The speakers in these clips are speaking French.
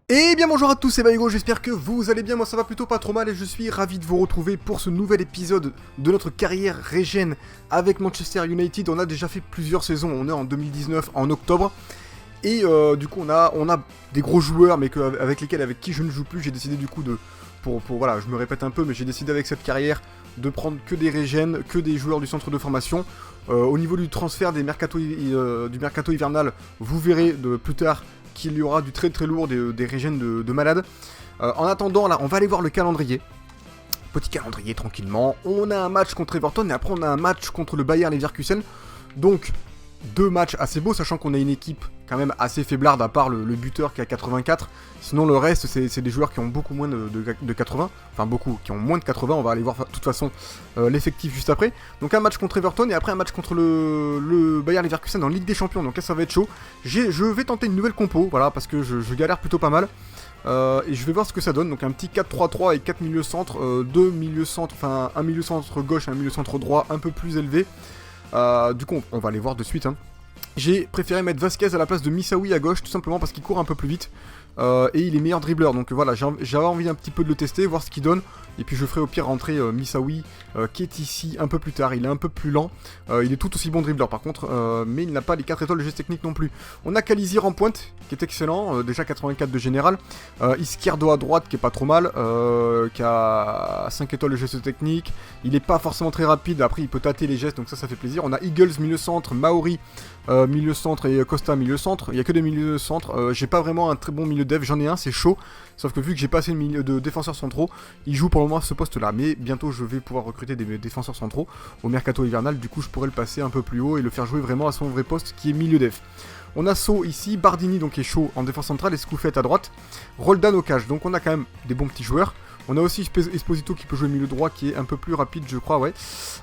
Et bien bonjour à tous, c'est Hugo, j'espère que vous allez bien, moi ça va plutôt pas trop mal et je suis ravi de vous retrouver pour ce nouvel épisode de notre carrière régène avec Manchester United. On a déjà fait plusieurs saisons, on est en 2019 en octobre et du coup on a des gros joueurs mais avec qui je ne joue plus. J'ai décidé du coup voilà, je me répète un peu mais j'ai décidé avec cette carrière de prendre que des régènes, que des joueurs du centre de formation. Au niveau du transfert du mercato hivernal, vous verrez plus tard qu'il y aura du très très lourd, des régènes de malades. En attendant, là, on va aller voir le calendrier. Petit calendrier, tranquillement. On a un match contre Everton et après on a un match contre le Bayer Leverkusen. Donc, deux matchs assez beaux, sachant qu'on a une équipe quand même assez faiblarde, à part le buteur qui a 84. Sinon, le reste, c'est des joueurs qui ont beaucoup moins de 80. Enfin, beaucoup, qui ont moins de 80. On va aller voir de toute façon l'effectif juste après. Donc, un match contre Everton et après un match contre le Bayer Leverkusen en Ligue des Champions. Donc là, ça va être chaud. Je vais tenter une nouvelle compo, voilà, parce que je galère plutôt pas mal. Et je vais voir ce que ça donne. Donc, un petit 4-3-3 et 4 milieux centres, deux milieux centres, enfin, un milieu centre gauche et un milieu centre droit un peu plus élevé. Du coup, on va aller voir de suite. J'ai préféré mettre Vasquez à la place de Missaoui à gauche, tout simplement parce qu'il court un peu plus vite. Et il est meilleur dribbleur, donc voilà, j'avais envie un petit peu de le tester, voir ce qu'il donne. Et puis je ferai au pire rentrer Missaoui, qui est ici un peu plus tard. Il est un peu plus lent, il est tout aussi bon dribbleur par contre, mais il n'a pas les 4 étoiles de geste technique non plus. On a Kalizir en pointe, qui est excellent, déjà 84 de général. Izquierdo à droite, qui est pas trop mal, qui a 5 étoiles de geste technique. Il est pas forcément très rapide, après il peut tâter les gestes, donc ça fait plaisir. On a Eagles milieu centre, Maori milieu centre et Costa milieu centre. Il y a que des milieux centre. J'ai pas vraiment un très bon milieu dev, j'en ai un, c'est chaud. Sauf que vu que j'ai pas assez de défenseurs centraux, il joue pour le moment à ce poste là. Mais bientôt je vais pouvoir recruter des défenseurs centraux au mercato hivernal. Du coup je pourrais le passer un peu plus haut et le faire jouer vraiment à son vrai poste qui est milieu dev. On a So ici, Bardini donc qui est chaud en défense centrale et Scoufet à droite. Roldan au cage, donc on a quand même des bons petits joueurs. On a aussi Esposito qui peut jouer milieu droit, qui est un peu plus rapide, je crois, ouais.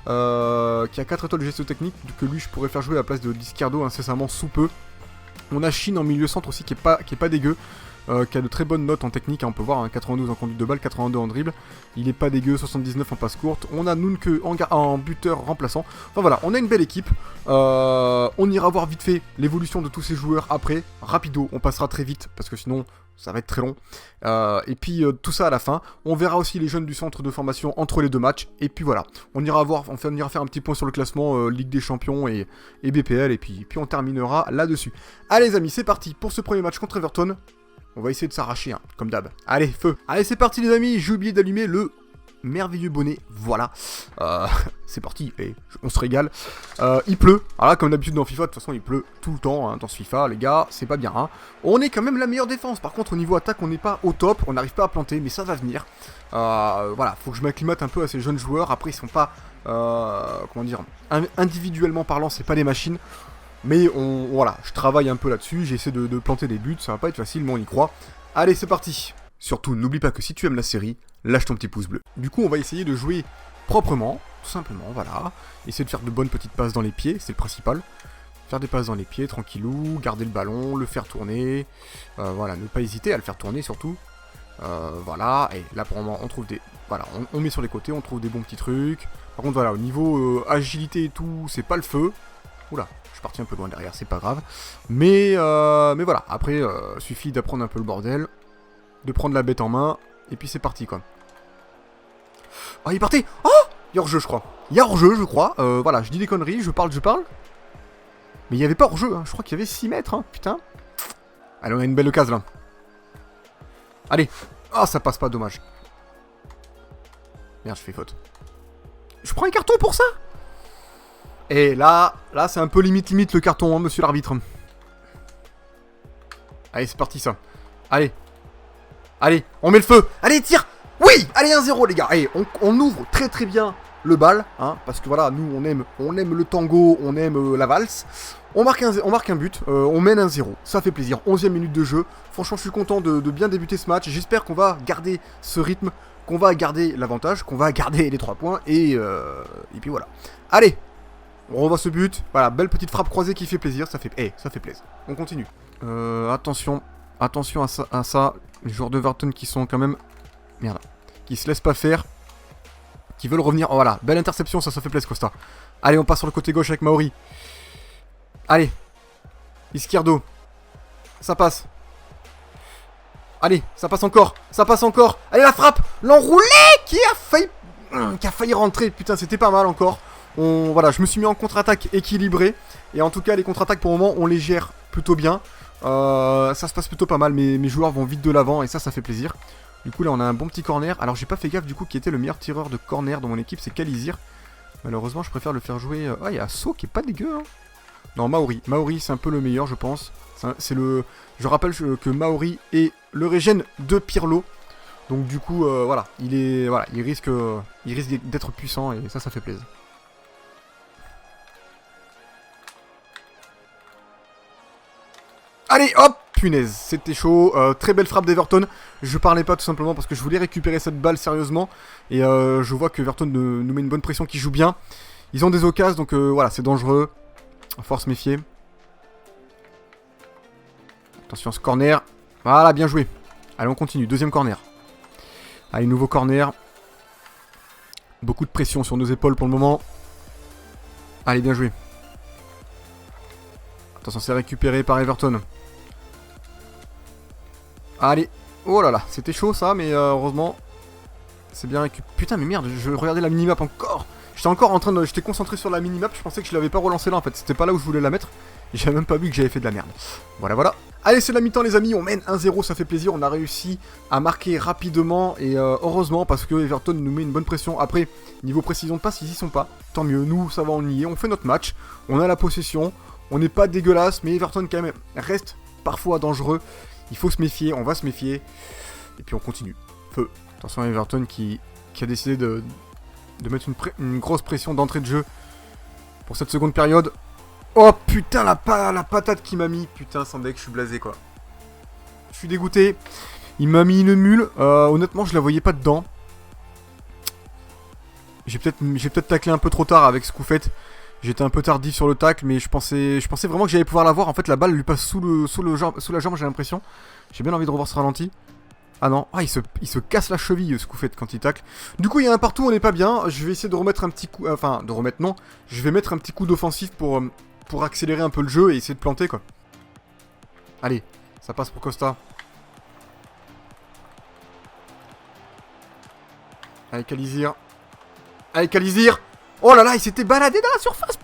Qui a 4 étoiles de geste technique, que lui je pourrais faire jouer à la place de Izquierdo incessamment sous peu. On a Chine en milieu centre aussi, qui est pas dégueu. Qui a de très bonnes notes en technique, on peut voir, hein, 92 en conduite de balle, 82 en dribble, il est pas dégueu, 79 en passe courte. On a Nunke en buteur remplaçant. Enfin voilà, on a une belle équipe. On ira voir vite fait l'évolution de tous ces joueurs après, rapido, on passera très vite, parce que sinon ça va être très long. Et puis tout ça à la fin. On verra aussi les jeunes du centre de formation entre les deux matchs. Et puis voilà, on ira faire un petit point sur le classement Ligue des Champions et BPL. Et puis on terminera là-dessus. Allez les amis, c'est parti pour ce premier match contre Everton. On va essayer de s'arracher, hein, comme d'hab. Allez, feu. Allez, c'est parti les amis. J'ai oublié d'allumer le merveilleux bonnet. Voilà. C'est parti. Et on se régale. Il pleut. Voilà, comme d'habitude dans FIFA, de toute façon, il pleut tout le temps hein, dans ce FIFA, les gars. C'est pas bien. Hein. On est quand même la meilleure défense. Par contre, au niveau attaque, on n'est pas au top. On n'arrive pas à planter, mais ça va venir. Voilà, faut que je m'acclimate un peu à ces jeunes joueurs. Après, ils sont pas... comment dire, individuellement parlant, c'est pas des machines. Mais voilà, je travaille un peu là-dessus, j'essaie de planter des buts, ça va pas être facile, mais on y croit. Allez, c'est parti. Surtout, n'oublie pas que si tu aimes la série, lâche ton petit pouce bleu. Du coup, on va essayer de jouer proprement, tout simplement, voilà. Essayer de faire de bonnes petites passes dans les pieds, c'est le principal. Faire des passes dans les pieds, tranquillou, garder le ballon, le faire tourner. Voilà, ne pas hésiter à le faire tourner surtout. Voilà, et là pour le moment, on trouve des... Voilà, on met sur les côtés, on trouve des bons petits trucs. Par contre, voilà, au niveau agilité et tout, c'est pas le feu. Oula, je suis parti un peu loin derrière, c'est pas grave. Mais voilà, après, suffit d'apprendre un peu le bordel, de prendre la bête en main, et puis c'est parti, quoi. Oh, il partait. Oh, il y a hors-jeu, je crois. Il y a hors-jeu, je crois. Voilà, je dis des conneries, je parle. Mais il n'y avait pas hors-jeu, hein. Je crois qu'il y avait 6 mètres, hein, putain. Allez, on a une belle case, là. Allez. Ah, ça passe pas, dommage. Merde, je fais faute. Je prends un carton pour ça? Et là c'est un peu limite le carton, hein, monsieur l'arbitre. Allez, c'est parti ça. Allez, on met le feu. Allez, tire. Oui. Allez, 1-0 les gars. Allez, on ouvre très très bien le bal, hein, parce que voilà, nous on aime le tango, on aime la valse. On marque un but, on mène 1-0. Ça fait plaisir. 11e minute de jeu. Franchement, je suis content de bien débuter ce match. J'espère qu'on va garder ce rythme, qu'on va garder l'avantage, qu'on va garder les 3 points et puis voilà. Allez. On revoit ce but, voilà, belle petite frappe croisée qui fait plaisir, ça fait plaisir. On continue. Attention à ça, les joueurs de Everton qui sont quand même, merde, qui se laissent pas faire, qui veulent revenir, oh, voilà, belle interception, ça fait plaisir Costa. Allez, on passe sur le côté gauche avec Maori. Allez, Izquierdo, ça passe. Allez, ça passe encore. Ça passe encore. Allez, la frappe. L'enroulé qui a failli rentrer. Putain, c'était pas mal encore. Voilà, je me suis mis en contre-attaque équilibrée. Et en tout cas, les contre-attaques, pour le moment, on les gère plutôt bien. Ça se passe plutôt pas mal. Mes joueurs vont vite de l'avant et ça fait plaisir. Du coup, là, on a un bon petit corner. Alors, j'ai pas fait gaffe, du coup, qui était le meilleur tireur de corner dans mon équipe. C'est Kalizir. Malheureusement, je préfère le faire jouer... Ah, il y a So qui est pas dégueu, hein. Non, Maori. Maori, c'est un peu le meilleur, je pense. C'est le... Je rappelle que Maori est le régène de Pirlo. Donc du coup, voilà, il risque d'être puissant et ça fait plaisir. Allez, hop, punaise, c'était chaud. Très belle frappe d'Everton. Je parlais pas tout simplement parce que je voulais récupérer cette balle sérieusement. Et je vois que Everton nous met une bonne pression, qui joue bien. Ils ont des occasions, donc voilà, c'est dangereux. Faut se méfier. Attention, ce corner. Voilà, bien joué. Allez, on continue. Deuxième corner. Allez, nouveau corner. Beaucoup de pression sur nos épaules pour le moment. Allez, bien joué. Attention, c'est récupéré par Everton. Allez. Oh là là, c'était chaud ça, mais heureusement, c'est bien récupéré. Putain, mais merde, je regardais la minimap encore. J'étais encore en train de... J'étais concentré sur la minimap, je pensais que je l'avais pas relancé là en fait. C'était pas là où je voulais la mettre. Et j'avais même pas vu que j'avais fait de la merde. Voilà, voilà. Allez, c'est la mi-temps les amis, on mène 1-0, ça fait plaisir. On a réussi à marquer rapidement et heureusement parce que Everton nous met une bonne pression. Après, niveau précision de passe, ils y sont pas. Tant mieux, nous, ça va, on y est. On fait notre match, on a la possession. On n'est pas dégueulasse, mais Everton quand même reste parfois dangereux. Il faut se méfier, on va se méfier. Et puis on continue. Feu. Attention à Everton qui a décidé de mettre une grosse pression d'entrée de jeu pour cette seconde période. Oh putain, la patate qu'il m'a mis. Putain, sans deck, je suis blasé quoi. Je suis dégoûté. Il m'a mis une mule. Honnêtement, je la voyais pas dedans. J'ai peut-être taclé un peu trop tard avec ce coup fait. J'étais un peu tardif sur le tacle, mais je pensais vraiment que j'allais pouvoir l'avoir. En fait, la balle lui passe sous la jambe, j'ai l'impression. J'ai bien envie de revoir ce ralenti. Ah non, il se casse la cheville ce coup fait quand il tacle. Du coup, il y a un partout, on n'est pas bien. Je vais essayer de remettre un petit coup... Enfin, de remettre, non. Je vais mettre un petit coup d'offensif pour accélérer un peu le jeu et essayer de planter, quoi. Allez, ça passe pour Costa. Allez, Kalizir. Allez, Kalizir. Oh là là, il s'était baladé dans la surface.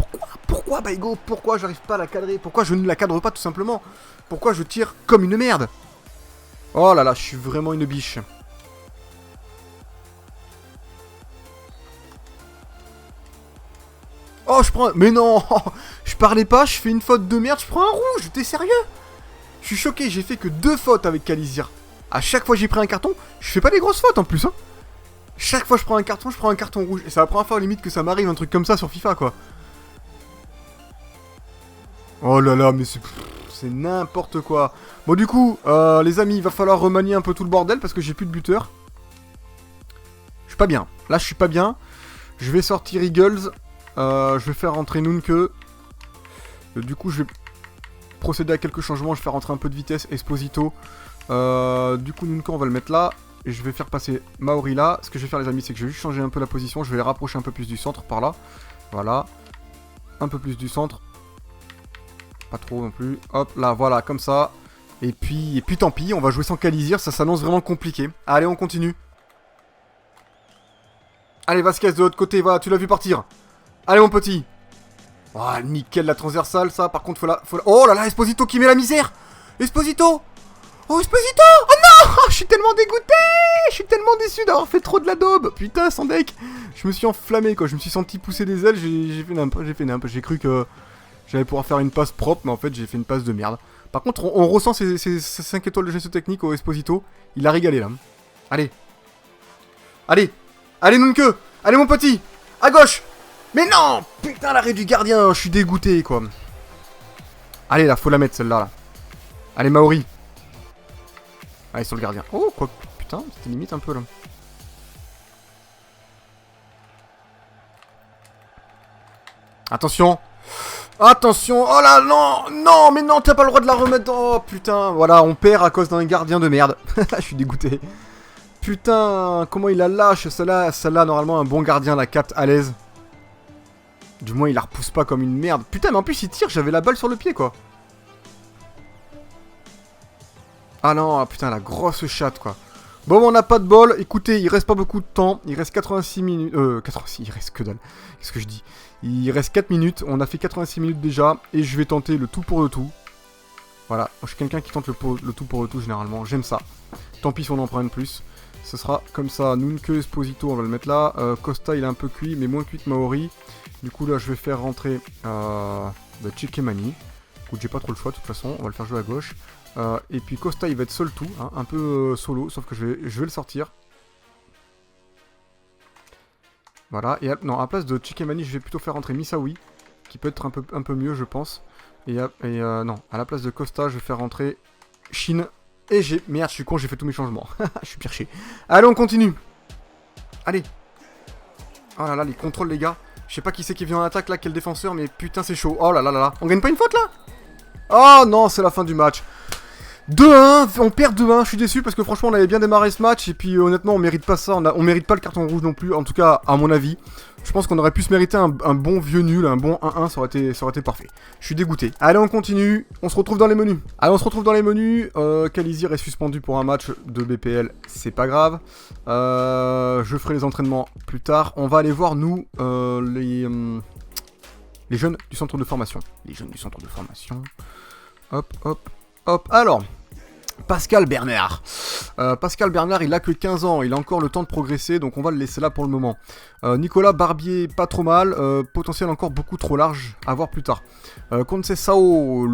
Pourquoi, Baigo? Pourquoi j'arrive pas à la cadrer? Pourquoi je ne la cadre pas, tout simplement? Pourquoi je tire comme une merde? Oh là là, je suis vraiment une biche. Oh, je prends... Mais non. Je parlais pas, je fais une faute de merde, je prends un rouge. T'es sérieux? Je suis choqué, j'ai fait que 2 fautes avec Kalizir. À chaque fois que j'ai pris un carton, je fais pas des grosses fautes en plus, hein. Chaque fois que je prends un carton rouge. Et c'est la première fois limite que ça m'arrive un truc comme ça sur FIFA, quoi. Oh là là, mais c'est n'importe quoi. Bon, du coup, les amis, il va falloir remanier un peu tout le bordel parce que j'ai plus de buteur. Je suis pas bien. Là, je suis pas bien. Je vais sortir Eagles. Je vais faire rentrer Nunke. Du coup, je vais procéder à quelques changements. Je vais faire rentrer un peu de vitesse. Esposito. Du coup, Nunke, on va le mettre là. Et je vais faire passer Maori là. Ce que je vais faire, les amis, c'est que je vais juste changer un peu la position. Je vais les rapprocher un peu plus du centre par là. Voilà. Un peu plus du centre. Pas trop non plus. Hop, là, voilà, comme ça. Et puis tant pis, on va jouer sans Kalizir. Ça s'annonce vraiment compliqué. Allez, on continue. Allez, Vasquez de l'autre côté. Voilà, tu l'as vu partir. Allez, mon petit. Oh, nickel, la transversale, ça. Par contre, faut la... Oh là là, Esposito qui met la misère. Esposito. Oh, Esposito. Oh non. Je suis tellement dégoûté. Je suis tellement déçu d'avoir fait trop de la daube. Putain, sans deck. Je me suis enflammé, quoi. Je me suis senti pousser des ailes. J'ai fait nimp. J'ai cru que j'allais pouvoir faire une passe propre, mais en fait, j'ai fait une passe de merde. Par contre, on ressent ces 5 étoiles de geste technique au Esposito. Il a régalé, là. Allez. Allez. Allez, Nunke. Allez, mon petit. À gauche. Mais non. Putain, l'arrêt du gardien. Je suis dégoûté, quoi. Allez, là, faut la mettre, celle-là. Là. Allez, Maori. Allez, sur le gardien. Oh, quoi. Putain, c'était limite un peu, là. Attention. Attention. Oh là, non. Non, mais non, t'as pas le droit de la remettre. Oh, putain. Voilà, on perd à cause d'un gardien de merde. Je suis dégoûté. Putain, comment il la lâche. Celle-là, normalement, un bon gardien la capte à l'aise. Du moins, il la repousse pas comme une merde. Putain, mais en plus, il tire. J'avais la balle sur le pied, quoi. Ah non, ah, putain, la grosse chatte, quoi. Bon, on n'a pas de bol. Écoutez, il reste pas beaucoup de temps. Il reste 86 minutes. 86, il reste que dalle. Qu'est-ce que je dis? Il reste 4 minutes. On a fait 86 minutes déjà. Et je vais tenter le tout pour le tout. Voilà. Je suis quelqu'un qui tente le tout pour le tout, généralement. J'aime ça. Tant pis si on en prend une plus. Ce sera comme ça. Nunke, Esposito, on va le mettre là. Costa, il est un peu cuit, mais moins cuit que Maori. Du coup, là, je vais faire rentrer Chikemani. Écoute, j'ai pas trop le choix, de toute façon. On va le faire jouer à gauche. Et puis Costa il va être seul tout, hein, un peu solo, sauf que je vais le sortir. Voilà, et non, à la place de Chikemani, je vais plutôt faire rentrer Misawi, qui peut être un peu mieux, je pense. Non, à la place de Costa, je vais faire rentrer Shin. Et merde, je suis con, j'ai fait tous mes changements. Je suis perché. Allez, on continue. Allez. Oh là là, les contrôles, les gars. Je sais pas qui c'est qui vient en attaque là, quel défenseur, mais putain, c'est chaud. Oh là là là là. On gagne pas une faute là? Oh non, c'est la fin du match. 2-1, on perd 2-1, je suis déçu parce que franchement on avait bien démarré ce match et puis honnêtement on mérite pas ça, on mérite pas le carton rouge non plus, en tout cas à mon avis. Je pense qu'on aurait pu se mériter un bon vieux nul, un bon 1-1, ça aurait été parfait. Je suis dégoûté. Allez, on continue, on se retrouve dans les menus. Allez, on se retrouve dans les menus, Kalizir est suspendu pour un match de BPL, c'est pas grave. Je ferai les entraînements plus tard. On va aller voir nous les jeunes du centre de formation. Les jeunes du centre de formation. Hop, hop, hop. Alors, Pascal Bernard. Pascal Bernard, il a que 15 ans, il a encore le temps de progresser, donc on va le laisser là pour le moment. Nicolas Barbier, pas trop mal, potentiel encore beaucoup trop large, à voir plus tard. Sao,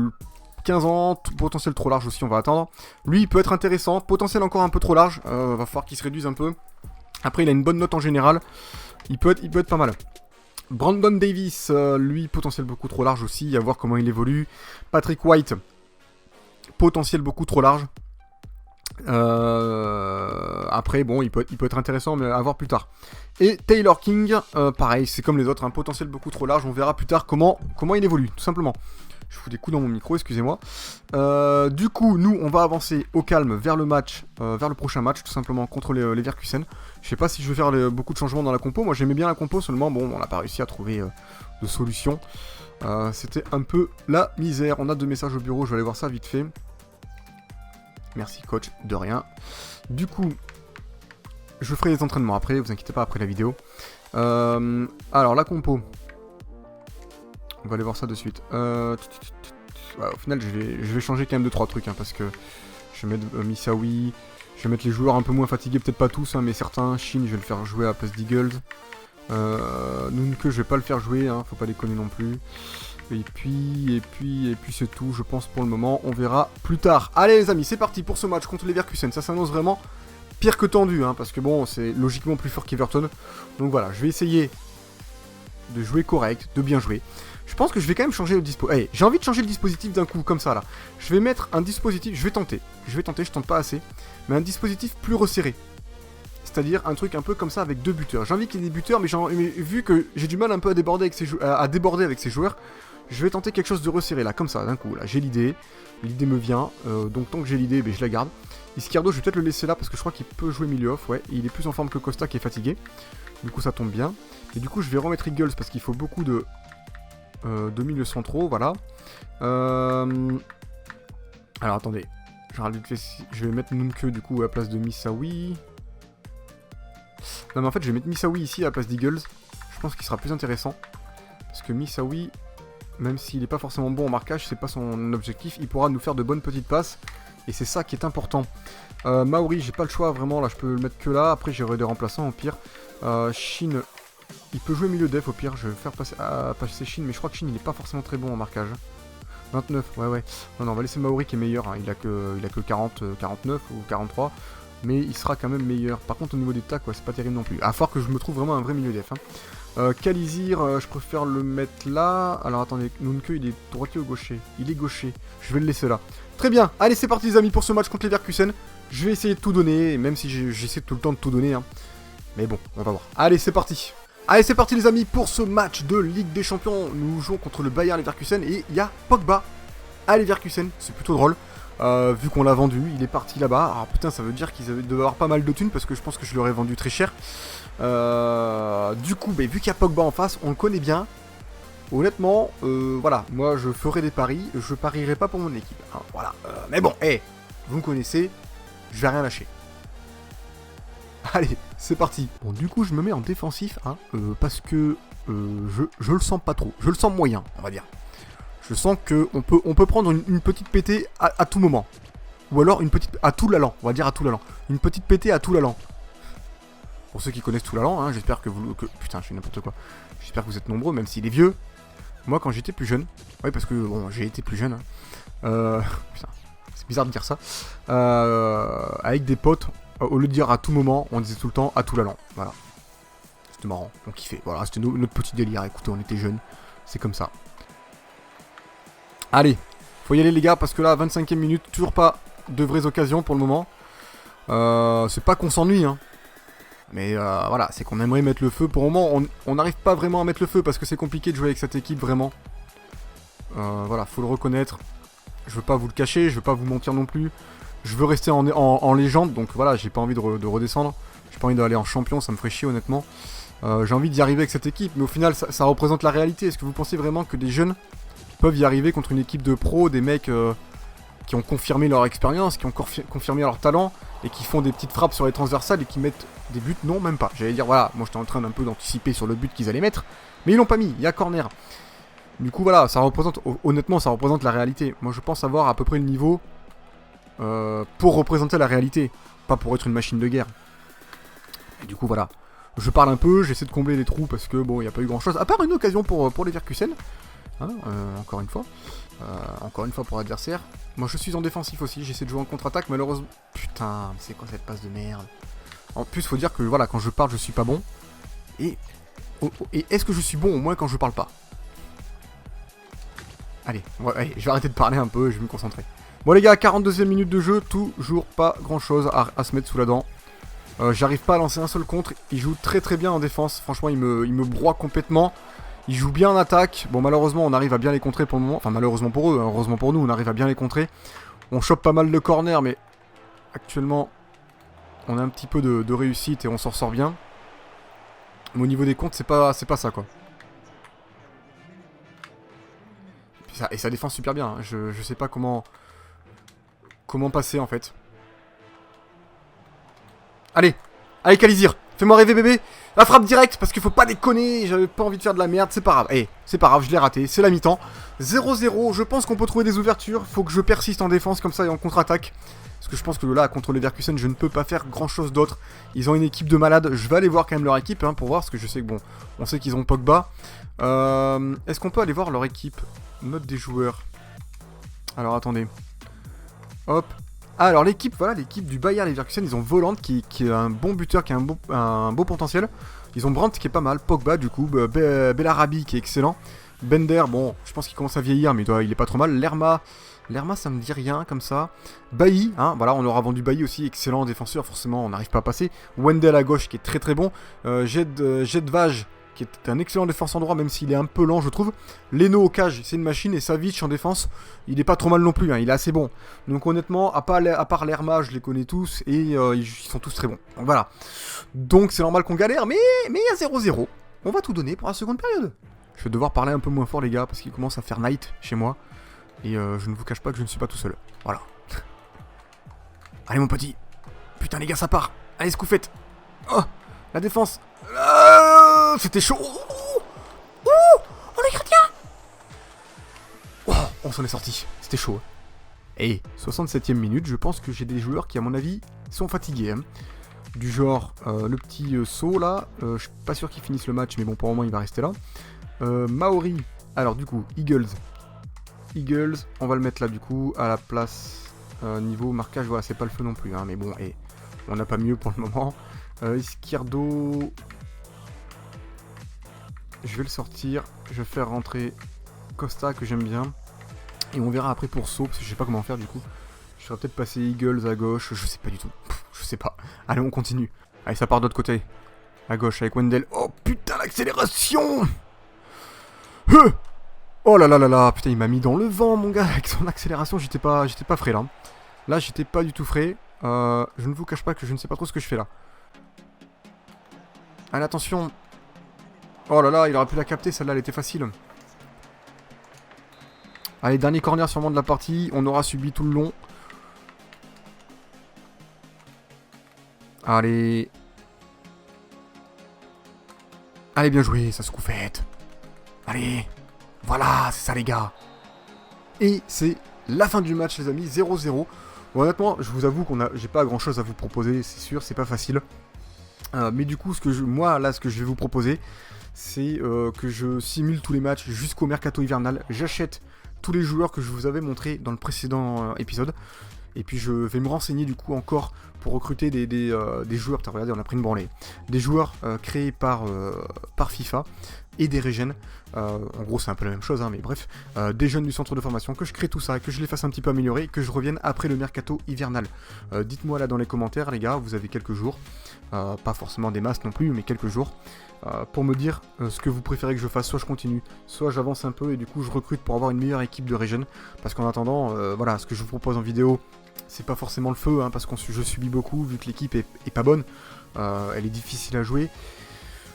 15 ans, potentiel trop large aussi, on va attendre. Lui, il peut être intéressant, potentiel encore un peu trop large, va falloir qu'il se réduise un peu. Après, il a une bonne note en général, il peut être pas mal. Brandon Davis, lui, potentiel beaucoup trop large aussi, à voir comment il évolue. Patrick White, potentiel beaucoup trop large. Après, bon, il peut être intéressant, mais à voir plus tard. Et Taylor King, pareil, c'est comme les autres, un potentiel beaucoup trop large. On verra plus tard comment il évolue, tout simplement. Je fous des coups dans mon micro, excusez-moi. Du coup, nous, on va avancer au calme vers le match, vers le prochain match, tout simplement, contre les Leverkusen. Je sais pas si je vais faire beaucoup de changements dans la compo. Moi, j'aimais bien la compo, seulement, bon, on n'a pas réussi à trouver de solution. C'était un peu la misère. On a 2 messages au bureau, je vais aller voir ça vite fait. Merci coach, de rien. Du coup, je ferai les entraînements après, vous inquiétez pas, après la vidéo. Alors, la compo. On va aller voir ça de suite. Ouais, au final, je vais changer quand même 2-3 trucs, hein, parce que je vais mettre Misawi, je vais mettre les joueurs un peu moins fatigués, peut-être pas tous, hein, mais certains. Shin, je vais le faire jouer à la place d'Eagles. Nunke, je vais pas le faire jouer, hein, faut pas déconner non plus. Et puis c'est tout, je pense, pour le moment. On verra plus tard. Allez les amis, c'est parti pour ce match contre les Leverkusen. Ça s'annonce vraiment pire que tendu, hein, parce que bon, c'est logiquement plus fort qu'Everton. Donc voilà, je vais essayer de jouer correct, de bien jouer. Je pense que je vais quand même changer le dispositif. Hey, j'ai envie de changer le dispositif d'un coup, comme ça là. Je vais mettre un dispositif, je vais tenter, je tente pas assez, mais un dispositif plus resserré. C'est-à-dire un truc un peu comme ça avec 2 buteurs. J'ai envie qu'il y ait des buteurs, mais vu que j'ai du mal un peu à déborder avec ces joueurs, je vais tenter quelque chose de resserré là, comme ça, d'un coup. Là, j'ai l'idée me vient, donc tant que j'ai l'idée, je la garde. Izquierdo, je vais peut-être le laisser là parce que je crois qu'il peut jouer milieu off, ouais. Et il est plus en forme que Costa qui est fatigué. Du coup, ça tombe bien. Et du coup, je vais remettre Eagles parce qu'il faut beaucoup de milieux centraux, voilà. Alors attendez, je vais mettre Nunke du coup à la place de Misawi. Non mais en fait je vais mettre Misawi ici à la place d'Eagles. Je pense qu'il sera plus intéressant. Parce que Misawi, même s'il n'est pas forcément bon en marquage, c'est pas son objectif, il pourra nous faire de bonnes petites passes. Et c'est ça qui est important. Maori, j'ai pas le choix vraiment, là je peux le mettre que là. Après j'aurai des remplaçants au pire. Shin, il peut jouer milieu def au pire, je vais faire passer Shin, mais je crois que Shin il est pas forcément très bon en marquage. 29, ouais. Non, on va laisser Maori qui est meilleur, hein. il a que 40, 49 ou 43. Mais il sera quand même meilleur. Par contre au niveau des tacs, ouais, c'est pas terrible non plus. À part que je me trouve vraiment un vrai milieu def. Hein. Kalizir, je préfère le mettre là. Alors attendez, Nunke il est droitier ou gaucher? Il est gaucher. Je vais le laisser là. Très bien, allez c'est parti les amis pour ce match contre les Leverkusen. Je vais essayer de tout donner, même si j'essaie tout le temps de tout donner. Hein. Mais bon, on va voir. Allez c'est parti. Allez c'est parti les amis pour ce match de Ligue des Champions. Nous jouons contre le Bayer Leverkusen et il y a Pogba à Leverkusen. C'est plutôt drôle. Vu qu'on l'a vendu, il est parti là-bas. Alors putain, ça veut dire qu'ils devaient avoir pas mal de thunes parce que je pense que je l'aurais vendu très cher. Du coup, vu qu'il y a Pogba en face, on le connaît bien. Honnêtement, voilà, moi je ferai des paris, je parierai pas pour mon équipe. Hein, voilà. Mais bon, vous me connaissez, je vais rien lâcher. Allez, c'est parti. Bon, du coup, je me mets en défensif, hein, parce que je le sens pas trop. Je le sens moyen, on va dire. Je sens qu'on peut prendre une petite pétée à tout moment. Ou alors une petite... à tout l'allant, on va dire à tout l'allant. Une petite pétée à tout l'allant. Pour ceux qui connaissent tout l'allant, hein, j'espère que vous... putain, je fais n'importe quoi. J'espère que vous êtes nombreux, même s'il est vieux. Moi, quand j'étais plus jeune... Oui, parce que, bon, j'ai été plus jeune. Hein, putain, c'est bizarre de dire ça. Avec des potes, au lieu de dire à tout moment, on disait tout le temps à tout l'allant. Voilà. C'était marrant, on kiffait. Voilà, c'était notre petit délire. Écoutez, on était jeunes. C'est comme ça. Allez, faut y aller les gars, parce que là, 25e minute, toujours pas de vraies occasions pour le moment. C'est pas qu'on s'ennuie, hein. Mais voilà, c'est qu'on aimerait mettre le feu. Pour le moment, on n'arrive pas vraiment à mettre le feu, parce que c'est compliqué de jouer avec cette équipe, vraiment. Voilà, faut le reconnaître. Je veux pas vous le cacher, je veux pas vous mentir non plus. Je veux rester en légende, donc voilà, j'ai pas envie de redescendre. J'ai pas envie d'aller en champion, ça me ferait chier honnêtement. J'ai envie d'y arriver avec cette équipe, mais au final, ça représente la réalité. Est-ce que vous pensez vraiment que des jeunes peuvent y arriver contre une équipe de pros, des mecs qui ont confirmé leur expérience, qui ont confirmé leur talent, et qui font des petites frappes sur les transversales et qui mettent des buts? Non, même pas. J'allais dire, voilà, moi j'étais en train d'un peu d'anticiper sur le but qu'ils allaient mettre, mais ils l'ont pas mis, il y a corner. Du coup, voilà, ça représente, honnêtement, ça représente la réalité. Moi je pense avoir à peu près le niveau pour représenter la réalité, pas pour être une machine de guerre. Et du coup, voilà. Je parle un peu, j'essaie de combler les trous parce que, bon, il n'y a pas eu grand chose, à part une occasion pour les Leverkusen. Hein, encore une fois. Encore une fois pour l'adversaire. Moi je suis en défensif aussi, j'essaie de jouer en contre-attaque, malheureusement... Putain, c'est quoi cette passe de merde? En plus, faut dire que voilà, quand je parle, je suis pas bon. Et est-ce que je suis bon au moins quand je parle pas? Allez, je vais arrêter de parler un peu, je vais me concentrer. Bon les gars, 42e minute de jeu, toujours pas grand-chose à se mettre sous la dent. J'arrive pas à lancer un seul contre, il joue très très bien en défense, franchement il me broie complètement. Ils jouent bien en attaque. Bon, malheureusement, on arrive à bien les contrer pour le moment. Enfin, malheureusement pour eux, hein. Heureusement pour nous, on arrive à bien les contrer. On chope pas mal de corners, mais actuellement, on a un petit peu de réussite et on s'en sort bien. Mais au niveau des comptes, c'est pas ça, quoi. Et ça défend super bien. Hein. Je sais pas comment passer, en fait. Allez, Kalizir, fais-moi rêver, bébé. La frappe directe, parce qu'il faut pas déconner, j'avais pas envie de faire de la merde, c'est pas grave. Eh, c'est pas grave, je l'ai raté, c'est la mi-temps. 0-0, je pense qu'on peut trouver des ouvertures, faut que je persiste en défense comme ça et en contre-attaque. Parce que je pense que là, contre les Leverkusen, je ne peux pas faire grand-chose d'autre. Ils ont une équipe de malades, je vais aller voir quand même leur équipe, hein, pour voir, parce que je sais que bon, on sait qu'ils ont Pogba. Est-ce qu'on peut aller voir leur équipe? Note des joueurs. Alors, attendez. Hop. Ah, alors l'équipe, voilà, l'équipe du Bayer Leverkusen, ils ont Voland qui est un bon buteur, qui a un beau potentiel. Ils ont Brandt qui est pas mal, Pogba du coup, Bellarabi qui est excellent. Bender, bon, je pense qu'il commence à vieillir, mais il est pas trop mal. Lerma, ça me dit rien comme ça. Bailly, hein, voilà, on leur a vendu Bailly aussi, excellent défenseur, forcément on n'arrive pas à passer. Wendell à gauche qui est très très bon. Jedvaj qui est un excellent défenseur en droit, même s'il est un peu lent, je trouve. Leno au cage, c'est une machine, et Savic en défense, il est pas trop mal non plus, hein, il est assez bon. Donc honnêtement, à part Lerma, je les connais tous, et ils sont tous très bons. Donc voilà. Donc c'est normal qu'on galère, mais il y a 0-0. On va tout donner pour la seconde période. Je vais devoir parler un peu moins fort, les gars, parce qu'il commence à faire night chez moi. Et je ne vous cache pas que je ne suis pas tout seul. Voilà. Allez mon petit. Putain les gars, ça part. Allez, Scoufette. Oh, la défense. C'était chaud. Oh, les chrétiens. Oh, on s'en est sorti. C'était chaud. Et 67e minute, je pense que j'ai des joueurs qui, à mon avis, sont fatigués. Hein. Du genre, le petit saut là. Je suis pas sûr qu'il finisse le match, mais bon, pour le moment, il va rester là. Maori. Alors, du coup, Eagles, on va le mettre là, du coup, à la place. Niveau marquage, voilà, c'est pas le feu non plus. Hein, mais bon, on n'a pas mieux pour le moment. Izquierdo. Je vais le sortir, je vais faire rentrer Costa que j'aime bien. Et on verra après pour saut, parce que je sais pas comment faire du coup. Je ferais peut-être passer Eagles à gauche, je sais pas du tout. Je sais pas. Allez, on continue. Allez, ça part de l'autre côté. À gauche avec Wendell. Oh putain, l'accélération. Oh là là là là, putain, il m'a mis dans le vent mon gars. Avec son accélération, j'étais pas frais là. Là, j'étais pas du tout frais. Je ne vous cache pas que je ne sais pas trop ce que je fais là. Allez, attention. Oh là là, il aurait pu la capter, celle-là, elle était facile. Allez, dernier corner sûrement de la partie. On aura subi tout le long. Allez. Allez, bien joué, ça se coufette. Allez. Voilà, c'est ça les gars. Et c'est la fin du match les amis, 0-0. Bon, honnêtement, je vous avoue j'ai pas grand chose à vous proposer, c'est sûr, c'est pas facile. Mais du coup, ce que je vais vous proposer, c'est que je simule tous les matchs jusqu'au mercato hivernal. J'achète tous les joueurs que je vous avais montrés dans le précédent épisode. Et puis je vais me renseigner du coup encore pour recruter des joueurs. Putain, regardez, on a pris une branlée. Des joueurs créés par FIFA et des régènes. En gros, c'est un peu la même chose, hein, mais bref. Des jeunes du centre de formation, que je crée tout ça, que je les fasse un petit peu améliorer, que je revienne après le mercato hivernal. Dites-moi là dans les commentaires, les gars, vous avez quelques jours. Pas forcément des masses non plus, mais quelques jours. Pour me dire ce que vous préférez que je fasse, soit je continue, soit j'avance un peu et du coup je recrute pour avoir une meilleure équipe de régène. Parce qu'en attendant, voilà, ce que je vous propose en vidéo, c'est pas forcément le feu, hein, parce que je subis beaucoup, vu que l'équipe est pas bonne, elle est difficile à jouer.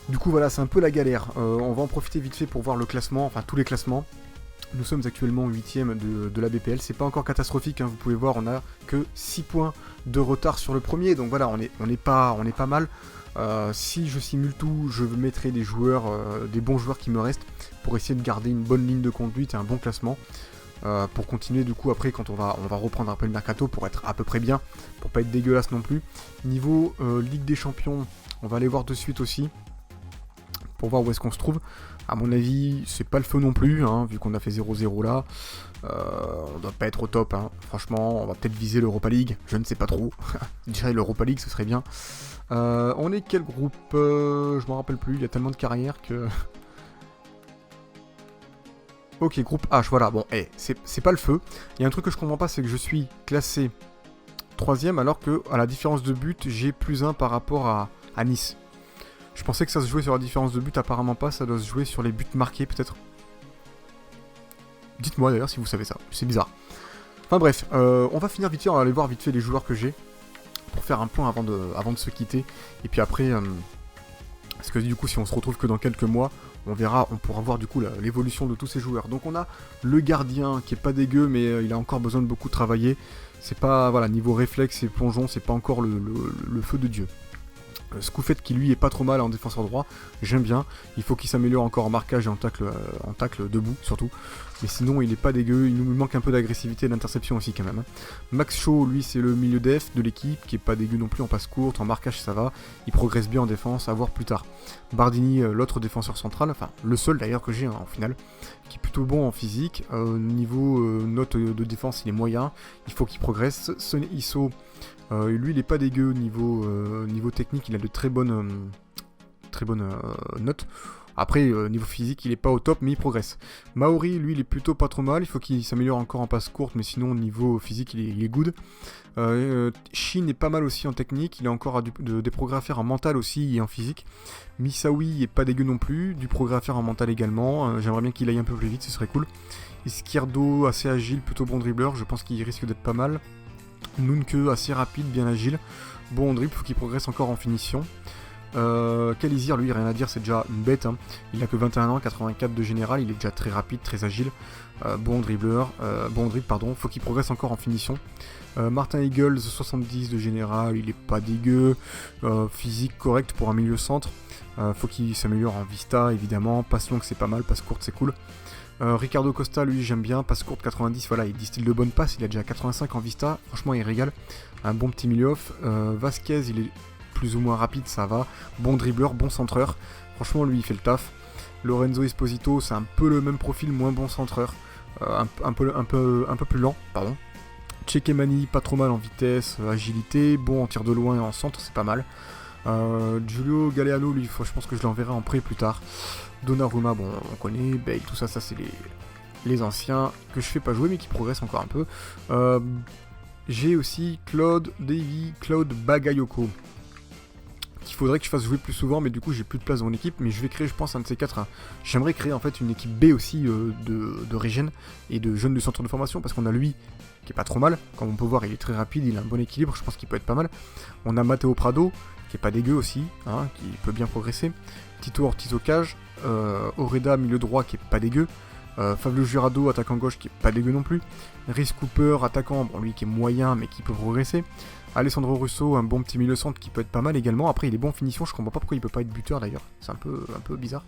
Du coup voilà, c'est un peu la galère. On va en profiter vite fait pour voir le classement, enfin tous les classements. Nous sommes actuellement 8ème de la BPL, c'est pas encore catastrophique, hein, vous pouvez voir, on a que 6 points de retard sur le premier, donc voilà, on est pas mal. Si je simule tout, je mettrai des joueurs, des bons joueurs qui me restent, pour essayer de garder une bonne ligne de conduite et un bon classement. Pour continuer du coup après quand on va reprendre un peu le mercato pour être à peu près bien, pour pas être dégueulasse non plus. Niveau Ligue des Champions, on va aller voir de suite aussi, pour voir où est-ce qu'on se trouve. À mon avis, c'est pas le feu non plus, hein, vu qu'on a fait 0-0 là. On doit pas être au top, hein. Franchement, on va peut-être viser l'Europa League, je ne sais pas trop. Je dirais l'Europa League, ce serait bien. On est quel groupe je m'en rappelle plus, il y a tellement de carrières que... Ok, groupe H, voilà, bon, c'est pas le feu. Il y a un truc que je comprends pas, c'est que je suis classé 3ème, alors que, à la différence de but, j'ai +1 par rapport à Nice. Je pensais que ça se jouait sur la différence de but, apparemment pas, ça doit se jouer sur les buts marqués, peut-être. Dites-moi d'ailleurs si vous savez ça, c'est bizarre. Enfin bref, on va finir vite fait, on va aller voir vite fait les joueurs que j'ai, pour faire un point avant de se quitter. Et puis après, parce que du coup, si on se retrouve que dans quelques mois, on verra, on pourra voir du coup l'évolution de tous ces joueurs. Donc on a le gardien qui est pas dégueu, mais il a encore besoin de beaucoup travailler. C'est pas, voilà, niveau réflexe et plongeon, c'est pas encore le feu de Dieu. Scoufette qui lui est pas trop mal en défenseur droit, j'aime bien. Il faut qu'il s'améliore encore en marquage et en tacle debout surtout. Mais sinon il est pas dégueu, il nous manque un peu d'agressivité et d'interception aussi quand même, hein. Max Shaw, lui c'est le milieu def de l'équipe, qui est pas dégueu non plus en passe courte, en marquage ça va. Il progresse bien en défense, à voir plus tard. Bardini, l'autre défenseur central, enfin le seul d'ailleurs que j'ai, hein, en finale, qui est plutôt bon en physique. Niveau note de défense il est moyen, il faut qu'il progresse. Sonny Isso, lui il est pas dégueu niveau technique, il a de très bonnes notes. Après niveau physique il est pas au top mais il progresse. Maori lui il est plutôt pas trop mal, il faut qu'il s'améliore encore en passe courte, mais sinon niveau physique il est good. Shin est pas mal aussi en technique, il a encore des progrès à faire en mental aussi et en physique. Misawi est pas dégueu non plus, du progrès à faire en mental également, j'aimerais bien qu'il aille un peu plus vite, ce serait cool. Izquierdo assez agile, plutôt bon dribbleur, je pense qu'il risque d'être pas mal. Nunke assez rapide, bien agile, bon dribble, faut qu'il progresse encore en finition. Kalizir, lui, rien à dire, c'est déjà une bête, hein. Il a que 21 ans, 84 de général, il est déjà très rapide, très agile, bon dribbleur, bon dribble, pardon, faut qu'il progresse encore en finition. Martin Eagles, 70 de général, il est pas dégueu, physique correct pour un milieu centre, faut qu'il s'améliore en vista, évidemment, passe longue c'est pas mal, passe courte c'est cool. Ricardo Costa, lui j'aime bien, passe courte 90, voilà, il distille de bonnes passes, il a déjà 85 en vista, franchement il régale, un bon petit milieu off. Vasquez, il est plus ou moins rapide, ça va, bon dribbleur, bon centreur, franchement lui il fait le taf. Lorenzo Esposito, c'est un peu le même profil, moins bon centreur, un peu plus lent, pardon. Chekemani, pas trop mal en vitesse, agilité, bon en tir de loin et en centre, c'est pas mal. Giulio Galeano, lui, je pense que je l'enverrai en prêt plus tard. Donnarumma, bon, on connaît. Bale, tout ça, c'est les anciens que je fais pas jouer mais qui progressent encore un peu. J'ai aussi Claude Bagayoko, qu'il faudrait que je fasse jouer plus souvent, mais du coup j'ai plus de place dans mon équipe. Mais je vais créer, je pense, un de ces quatre. J'aimerais créer en fait une équipe B aussi de régène et de jeunes du centre de formation, parce qu'on a lui qui est pas trop mal. Comme on peut voir, il est très rapide, il a un bon équilibre, je pense qu'il peut être pas mal. On a Matteo Prado, qui est pas dégueu aussi, hein, qui peut bien progresser. Tito Ortiz au cage, Oreda milieu droit qui est pas dégueu. Fabio Jurado, attaquant gauche, qui est pas dégueu non plus. Rhys Cooper, attaquant, bon, lui qui est moyen, mais qui peut progresser. Alessandro Russo, un bon petit milieu centre qui peut être pas mal également. Après, il est bon en finition, je comprends pas pourquoi il peut pas être buteur d'ailleurs. C'est un peu bizarre.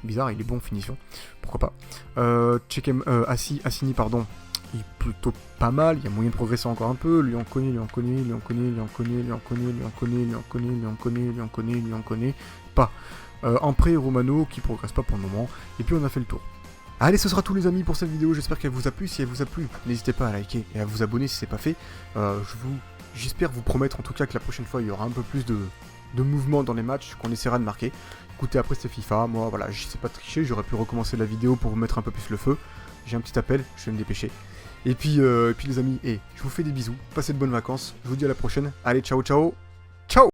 Bizarre, il est bon en finition. Pourquoi pas. Assini, pardon. Il est plutôt pas mal, il y a moyen de progresser encore un peu. Lui en connaît pas. En prêt, Romano qui progresse pas pour le moment. Et puis on a fait le tour. Allez, ce sera tout les amis pour cette vidéo, j'espère qu'elle vous a plu. Si elle vous a plu, n'hésitez pas à liker et à vous abonner si c'est pas fait. J'espère vous promettre en tout cas que la prochaine fois il y aura un peu plus de mouvement dans les matchs, qu'on essaiera de marquer. Écoutez, après c'était FIFA, moi voilà, je sais pas tricher, j'aurais pu recommencer la vidéo pour vous mettre un peu plus le feu. J'ai un petit appel, je vais me dépêcher. Et puis les amis, je vous fais des bisous, passez de bonnes vacances, je vous dis à la prochaine. Allez, ciao ciao, ciao.